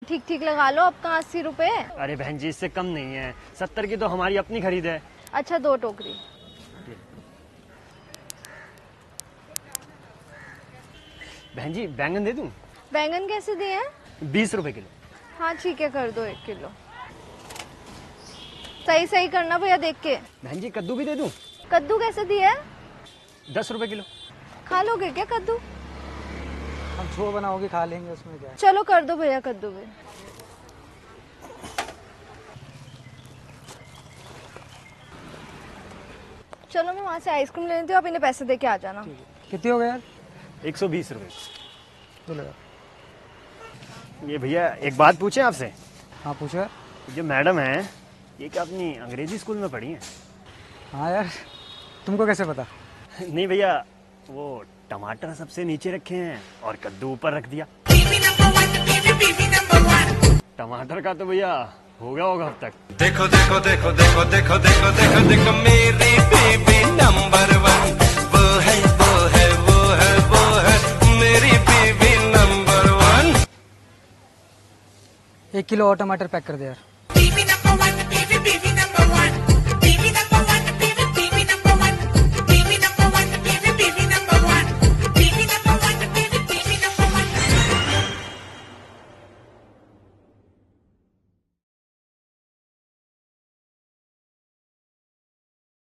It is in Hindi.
ठीक ठीक लगा लो, अब कहाँ 80 रुपए। अरे बहन जी इससे कम नहीं है, 70 की तो हमारी अपनी खरीद है। अच्छा 2 टोकरी। बहन जी बैंगन दे दूं? बैंगन कैसे दिए हैं? 20 रुपए किलो। हाँ ठीक है, कर दो 1 किलो। सही सही करना भैया देख के। बहन जी कद्दू भी दे दूं? कद्दू कैसे दिया है? 10 रुपए किलो। खा लोगे क्या कद्दू? हम छो बनाओगे खा लेंगे, उसमें क्या है। चलो कर दो भैया कद्दू भी। चलो मैं वहाँ से आइसक्रीम ले लेती हूँ, आप इन्हें पैसे दे के आ जाना। कितने हो गए यार? 120 रुपए। तो लगा। ये भैया एक बात पूछें आपसे? हाँ पूछो यार। जो मैडम है ये क्या अपनी अंग्रेजी स्कूल में पढ़ी हैं? हाँ यार, तुमको कैसे पता? नहीं भैया, वो टमाटर सबसे नीचे रखे हैं और कद्दू ऊपर रख दिया। टमाटर का तो भैया हो गया होगा अब तक। देखो देखो देखो देखो देखो देखो देखो देखो मेरी बेबी नंबर 1, वो है वो है वो है वो है मेरी बेबी नंबर 1। 1 किलो और टमाटर पैक कर दे यार। Baby number 1, baby number 1।